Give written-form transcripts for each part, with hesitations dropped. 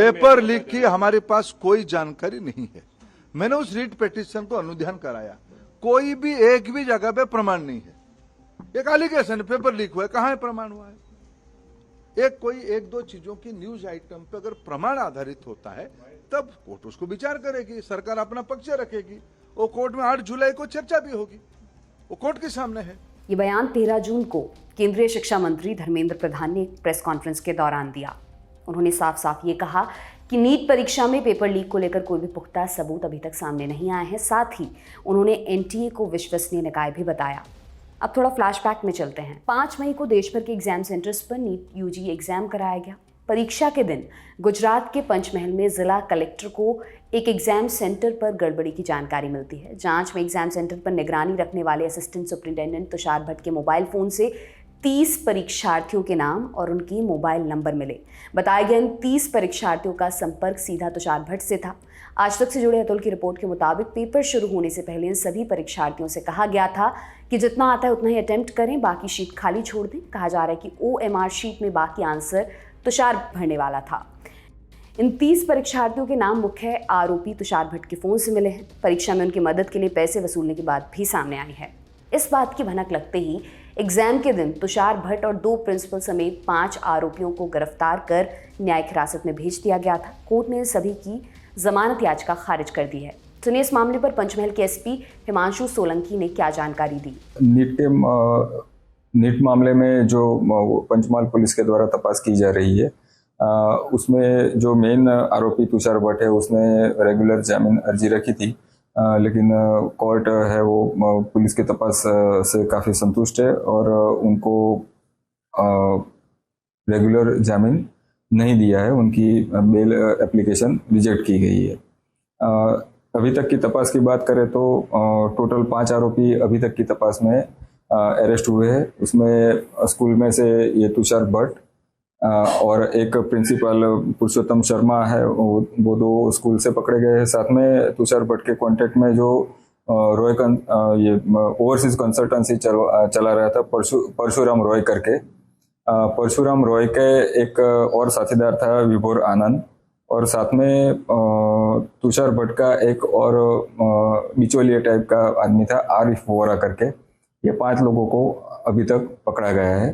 Paper leak की हमारे पास कोई जानकारी नहीं है। मैंने उस रीट पिटीशन को अनुध्यान कराया, कोई भी एक भी जगह पे प्रमाण नहीं है। एक एलिगेशन पेपर लीक हुआ है, कहां है प्रमाण हुआ है? एक दो चीजों की न्यूज आइटम पे अगर प्रमाण आधारित होता है तब कोर्ट उसको विचार करेगी, सरकार अपना पक्ष रखेगी। वो कोर्ट में 8 जुलाई को चर्चा भी होगी, वो कोर्ट के सामने है। ये बयान 13 जून को केंद्रीय शिक्षा मंत्री धर्मेंद्र प्रधान ने एक प्रेस कॉन्फ्रेंस के दौरान दिया। उन्होंने साफ साफ ये कहा कि नीट परीक्षा में पेपर लीक को लेकर कोई भी पुख्ता सबूत अभी तक सामने नहीं आए हैं। साथ ही उन्होंने एनटीए को विश्वसनीय निकाय भी बताया। अब थोड़ा फ्लैशबैक में चलते हैं। 5 मई को देश भर के एग्जाम सेंटर्स पर नीट यूजी एग्जाम कराया गया। परीक्षा के दिन गुजरात के पंचमहल में जिला कलेक्टर को एक एग्जाम सेंटर पर गड़बड़ी की जानकारी मिलती है। जांच में एग्जाम सेंटर पर निगरानी रखने वाले असिस्टेंट सुपरिटेंडेंट तुषार भट्ट के मोबाइल फोन से 30 परीक्षार्थियों के नाम और उनके मोबाइल नंबर मिले। बताया गया इन 30 परीक्षार्थियों का संपर्क सीधा तुषार भट्ट से था। आज तक से जुड़े अतुल की रिपोर्ट के मुताबिक पेपर शुरू होने से पहले इन सभी परीक्षार्थियों से कहा गया था कि जितना आता है उतना ही अटेम्प्ट करें, बाकी शीट खाली छोड़ दें। कहा जा रहा है कि OMR शीट में बाकी आंसर तुषार भरने वाला था। इन 30 परीक्षार्थियों के नाम मुख्य आरोपी तुषार भट्ट के फोन से मिले हैं। परीक्षा में उनकी मदद के लिए पैसे वसूलने की बात भी सामने आई है। इस बात की भनक लगते ही एग्जाम के दिन तुषार भट्ट और 2 प्रिंसिपल समेत 5 आरोपियों को गिरफ्तार कर न्यायिक हिरासत में भेज दिया गया था। कोर्ट ने सभी की जमानत याचिका खारिज कर दी है। सुनिए इस मामले पर पंचमहल के SP हिमांशु सोलंकी ने क्या जानकारी दी। नीट मामले में जो पंचमहल पुलिस के द्वारा तपास की जा रही है, उसमें जो मेन आरोपी तुषार भट्ट है उसने रेगुलर जामीन अर्जी रखी थी, लेकिन कोर्ट है वो पुलिस के तपास से काफ़ी संतुष्ट है और उनको रेगुलर जामीन नहीं दिया है। उनकी बेल एप्लीकेशन रिजेक्ट की गई है। अभी तक की तपास की बात करें तो टोटल 5 आरोपी अभी तक की तपास में अरेस्ट हुए हैं। उसमें स्कूल में से ये तुषार भट्ट और एक प्रिंसिपल पुरुषोत्तम शर्मा है, वो 2 स्कूल से पकड़े गए हैं। साथ में तुषार भट्ट के कांटेक्ट में जो ये ओवरसीज कंसल्टेंसी चला रहा था परशुराम रॉय करके, परशुराम रॉय के एक और साथीदार था विभोर आनंद, और साथ में तुषार भट्ट का एक और बिचौलिया टाइप का आदमी था आरिफ वोरा करके। ये 5 लोगों को अभी तक पकड़ा गया है।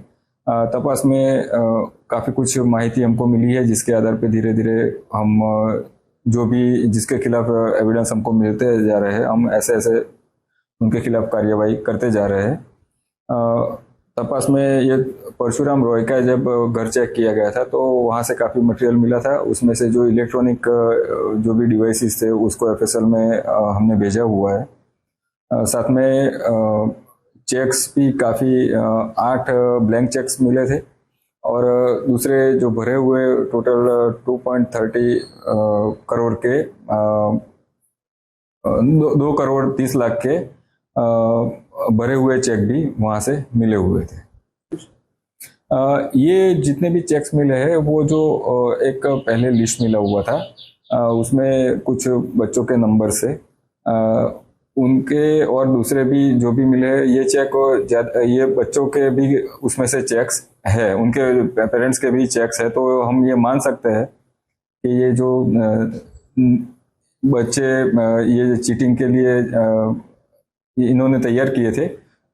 तपास में काफ़ी कुछ माहिती हमको मिली है, जिसके आधार पे धीरे धीरे हम जो भी जिसके खिलाफ एविडेंस हमको मिलते जा रहे हैं, हम ऐसे उनके खिलाफ कार्यवाही करते जा रहे हैं। तपास में ये परशुराम रॉय का जब घर चेक किया गया था तो वहाँ से काफ़ी मटेरियल मिला था। उसमें से जो इलेक्ट्रॉनिक जो भी डिवाइसेस थे उसको FSL में हमने भेजा हुआ है। साथ में चेक्स भी काफ़ी 8 ब्लैंक चेक्स मिले थे और दूसरे जो भरे हुए टोटल 2.30 करोड़ के 2 करोड़ 30 लाख के भरे हुए चेक भी वहाँ से मिले हुए थे। ये जितने भी चेक्स मिले हैं वो जो एक पहले लिस्ट मिला हुआ था, उसमें कुछ बच्चों के नंबर से उनके और दूसरे भी जो भी मिले हैं, ये चेक ये बच्चों के भी उसमें से चेक्स है, उनके पेरेंट्स के भी चेक्स है। तो हम ये मान सकते हैं कि ये जो बच्चे ये चीटिंग के लिए इन्होंने तैयार किए थे,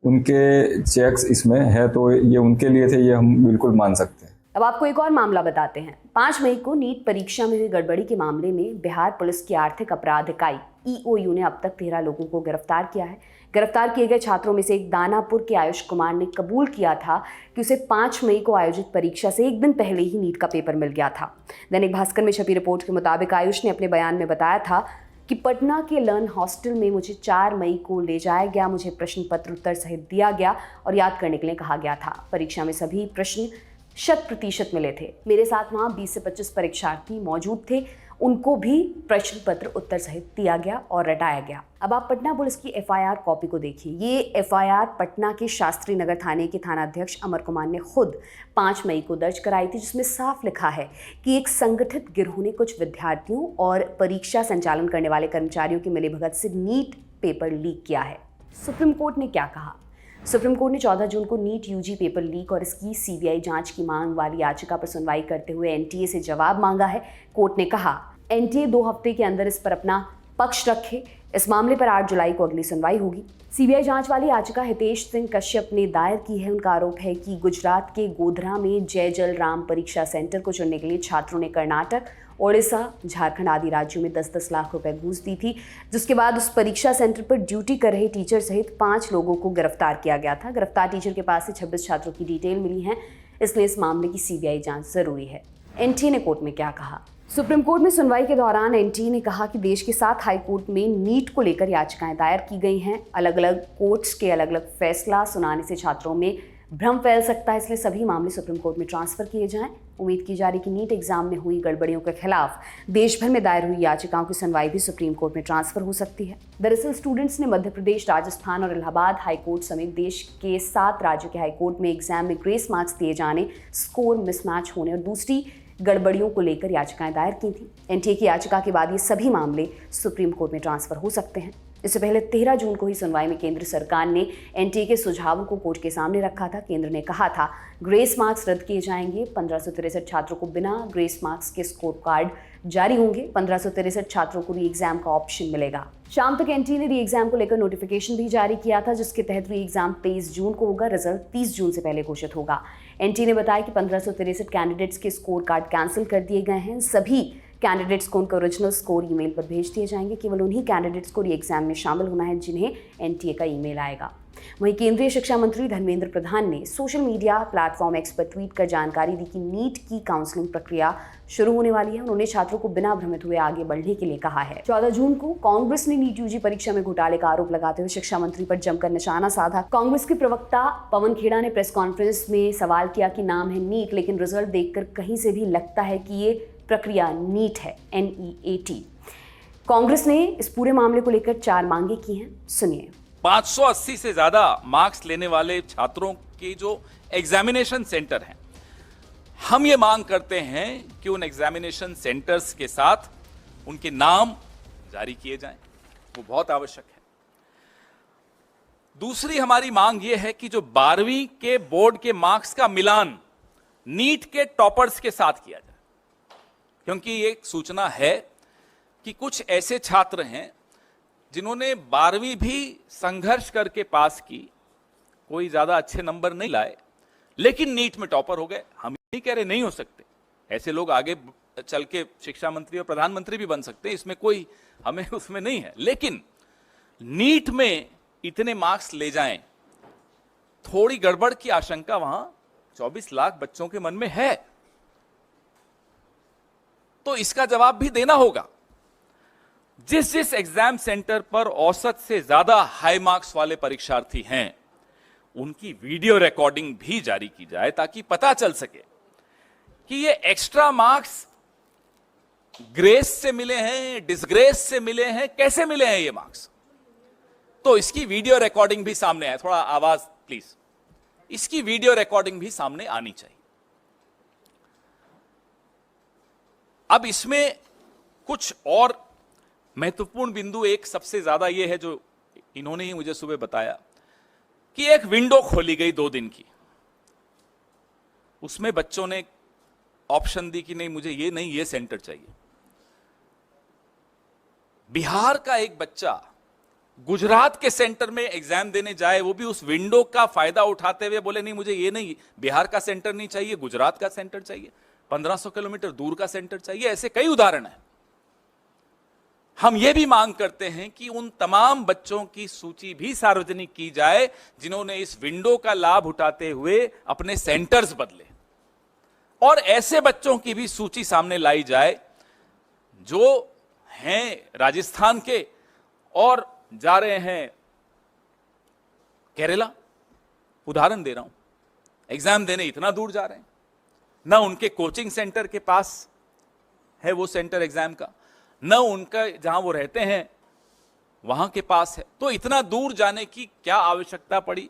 उनके चेक्स इसमें है, तो ये उनके लिए थे, ये हम बिल्कुल मान सकते हैं। अब आपको एक और मामला बताते हैं। 5 मई को नीट परीक्षा में हुई गड़बड़ी के मामले में बिहार पुलिस की आर्थिक अपराध इकाई EOU ने अब तक 13 लोगों को गिरफ्तार किया है। गिरफ्तार किए गए छात्रों में से एक दानापुर के आयुष कुमार ने कबूल किया था कि उसे 5 मई को आयोजित परीक्षा से एक दिन पहले ही नीट का पेपर मिल गया था। दैनिक भास्कर में छपी रिपोर्ट के मुताबिक आयुष ने अपने बयान में बताया था कि पटना के लर्न हॉस्टल में मुझे 4 मई को ले जाया गया, मुझे प्रश्न पत्र उत्तर सहित दिया गया और याद करने के लिए कहा गया था। परीक्षा में सभी प्रश्न 100% मिले थे। मेरे साथ वहाँ 20 से 25 परीक्षार्थी मौजूद थे, उनको भी प्रश्न पत्र उत्तर सहित दिया गया और रटाया गया। अब आप पटना पुलिस की FIR कॉपी को देखिए। ये FIR पटना के शास्त्री नगर थाने के थानाध्यक्ष अमर कुमार ने खुद 5 मई को दर्ज कराई थी, जिसमें साफ लिखा है कि एक संगठित गिरोह ने कुछ विद्यार्थियों और परीक्षा संचालन करने वाले कर्मचारियों की मिलीभगत से नीट पेपर लीक किया है। सुप्रीम कोर्ट ने क्या कहा? सुप्रीम कोर्ट ने 14 जून को नीट यूजी पेपर लीक और इसकी सीबीआई जांच की मांग वाली याचिका पर सुनवाई करते हुए एनटीए से जवाब मांगा है। कोर्ट ने कहा एनटीए 2 हफ्ते के अंदर इस पर अपना पक्ष रखे। इस मामले पर 8 जुलाई को अगली सुनवाई होगी। सीबीआई जांच वाली याचिका हितेश सिंह कश्यप ने दायर की है। उनका आरोप है कि गुजरात के गोधरा में जय जल राम परीक्षा सेंटर को चुनने के लिए छात्रों ने कर्नाटक, ओडिशा, झारखंड आदि राज्यों में 10-10 लाख रुपए घूस दी थी, जिसके बाद उस परीक्षा सेंटर पर ड्यूटी कर रहे टीचर सहित 5 लोगों को गिरफ्तार किया गया था। गिरफ्तार टीचर के पास से 26 छात्रों की डिटेल मिली है, इसलिए इस मामले की सीबीआई जांच जरूरी है। एनटीए ने कोर्ट में क्या कहा? सुप्रीम कोर्ट में सुनवाई के दौरान एनटीए ने कहा कि देश के 7 हाई कोर्ट में नीट को लेकर याचिकाएं दायर की गई हैं। अलग अलग कोर्ट्स के अलग अलग फैसला सुनाने से छात्रों में भ्रम फैल सकता है, इसलिए सभी मामले सुप्रीम कोर्ट में ट्रांसफर किए जाएं। उम्मीद की जा रही कि नीट एग्जाम में हुई गड़बड़ियों के खिलाफ देश भर में दायर हुई याचिकाओं की सुनवाई भी सुप्रीम कोर्ट में ट्रांसफर हो सकती है। दरअसल स्टूडेंट्स ने मध्य प्रदेश, राजस्थान और इलाहाबाद हाई कोर्ट समेत देश के 7 राज्यों के हाई कोर्ट में एग्जाम में ग्रेस मार्क्स दिए जाने, स्कोर मिसमैच होने और दूसरी गड़बड़ियों को लेकर याचिकाएं दायर की थी। एनटीए की याचिका के बाद ये सभी मामले सुप्रीम कोर्ट में ट्रांसफर हो सकते हैं। इससे पहले 13 जून को ही सुनवाई में केंद्र सरकार ने एनटीए के सुझावों को कोर्ट के सामने रखा था। केंद्र ने कहा था ग्रेस मार्क्स रद्द किए जाएंगे, 1563 छात्रों को बिना ग्रेस मार्क्स के स्कोर कार्ड जारी होंगे, 1563 छात्रों को री एग्जाम का ऑप्शन मिलेगा। शाम तक एनटीए ने री एग्जाम को लेकर नोटिफिकेशन भी जारी किया था, जिसके तहत री एग्जाम 23 जून को होगा। रिजल्ट 30 जून से पहले घोषित होगा। एनटीए ने बताया कि 1563 कैंडिडेट्स के स्कोर कार्ड कैंसिल कर दिए गए हैं। सभी कैंडिडेट्स को उनका ओरिजिनल स्कोर ईमेल पर भेज दिए जाएंगे। केवल उन्हीं कैंडिडेट्स को री एग्जाम में शामिल होना है जिन्हें एनटीए का ईमेल आएगा। वहीं केंद्रीय शिक्षा मंत्री धर्मेंद्र प्रधान ने सोशल मीडिया प्लेटफॉर्म एक्स पर ट्वीट कर जानकारी दी कि नीट की काउंसलिंग प्रक्रिया शुरू होने वाली है। उन्होंने छात्रों को बिना भ्रमित हुए आगे बढ़ने के लिए कहा है। 14 जून को कांग्रेस ने नीट यूजी परीक्षा में घोटाले का आरोप लगाते हुए शिक्षा मंत्री पर जमकर निशाना साधा। कांग्रेस के प्रवक्ता पवन खेड़ा ने प्रेस कॉन्फ्रेंस में सवाल किया कि नाम है नीट, लेकिन रिजल्ट देखकर कहीं से भी लगता है कि ये प्रक्रिया नीट है, NEAT। कांग्रेस ने इस पूरे मामले को लेकर 4 मांगे की हैं, सुनिए। 580 से ज्यादा मार्क्स लेने वाले छात्रों के जो एग्जामिनेशन सेंटर हैं, हम ये मांग करते हैं कि उन एग्जामिनेशन सेंटर्स के साथ उनके नाम जारी किए जाएं, वो बहुत आवश्यक है। दूसरी हमारी मांग ये है कि जो 12वीं के बोर्ड के मार्क्स का मिलान नीट के टॉपर्स के साथ किया जाए, क्योंकि ये सूचना है कि कुछ ऐसे छात्र हैं जिन्होंने 12वीं भी संघर्ष करके पास की, कोई ज्यादा अच्छे नंबर नहीं लाए, लेकिन नीट में टॉपर हो गए। हम नहीं कह रहे नहीं हो सकते, ऐसे लोग आगे चल के शिक्षा मंत्री और प्रधानमंत्री भी बन सकते हैं, इसमें कोई हमें उसमें नहीं है, लेकिन नीट में इतने मार्क्स ले जाएं, थोड़ी गड़बड़ की आशंका वहां 24 लाख बच्चों के मन में है, तो इसका जवाब भी देना होगा। जिस एग्जाम सेंटर पर औसत से ज्यादा हाई मार्क्स वाले परीक्षार्थी हैं, उनकी वीडियो रिकॉर्डिंग भी जारी की जाए ताकि पता चल सके कि ये एक्स्ट्रा मार्क्स ग्रेस से मिले हैं, डिसग्रेस से मिले हैं, कैसे मिले हैं ये मार्क्स। तो इसकी वीडियो रिकॉर्डिंग भी सामने आए, थोड़ा आवाज प्लीज, इसकी वीडियो रिकॉर्डिंग भी सामने आनी चाहिए। अब इसमें कुछ और महत्वपूर्ण बिंदु, एक सबसे ज्यादा यह है जो इन्होंने ही मुझे सुबह बताया कि एक विंडो खोली गई 2 दिन की, उसमें बच्चों ने ऑप्शन दी कि नहीं मुझे ये नहीं, ये सेंटर चाहिए। बिहार का एक बच्चा गुजरात के सेंटर में एग्जाम देने जाए, वो भी उस विंडो का फायदा उठाते हुए बोले नहीं मुझे ये नहीं, बिहार का सेंटर नहीं चाहिए, गुजरात का सेंटर चाहिए, 1500 किलोमीटर दूर का सेंटर चाहिए। ऐसे कई उदाहरण हैं। हम ये भी मांग करते हैं कि उन तमाम बच्चों की सूची भी सार्वजनिक की जाए जिन्होंने इस विंडो का लाभ उठाते हुए अपने सेंटर्स बदले, और ऐसे बच्चों की भी सूची सामने लाई जाए जो हैं राजस्थान के और जा रहे हैं केरला, उदाहरण दे रहा हूं, एग्जाम देने इतना दूर जा रहे हैं, ना उनके कोचिंग सेंटर के पास है वो सेंटर एग्जाम का, न उनका जहां वो रहते हैं वहां के पास है, तो इतना दूर जाने की क्या आवश्यकता पड़ी।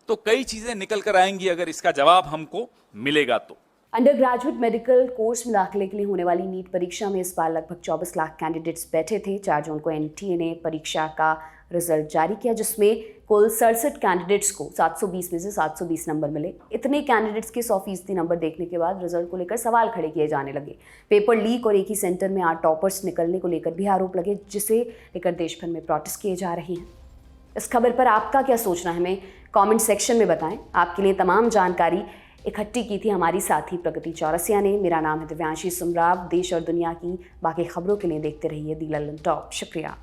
तो कई चीजें निकल कर आएंगी अगर इसका जवाब हमको मिलेगा तो। अंडर ग्रेजुएट मेडिकल कोर्स में दाखिले के लिए होने वाली नीट परीक्षा में इस बार लगभग 24 लाख कैंडिडेट्स बैठे थे। 4 जून को एनटीए ने परीक्षा का रिजल्ट जारी किया, जिसमें कुल 67 कैंडिडेट्स को 720 में से 720 नंबर मिले। इतने कैंडिडेट्स के 100% नंबर देखने के बाद रिजल्ट को लेकर सवाल खड़े किए जाने लगे। पेपर लीक और एक ही सेंटर में 8 टॉपर्स निकलने को लेकर भी आरोप लगे, जिसे लेकर देश भर में प्रोटेस्ट किए जा रहे हैं। इस खबर पर आपका क्या सोचना है, हमें कमेंट सेक्शन में बताएं। आपके लिए तमाम जानकारी इकट्ठी की थी हमारी साथी प्रगति चौरसिया ने। मेरा नाम है दिव्यांशी सुमराव। देश और दुनिया की बाकी खबरों के लिए देखते रहिए दी लल्लन टॉप। शुक्रिया।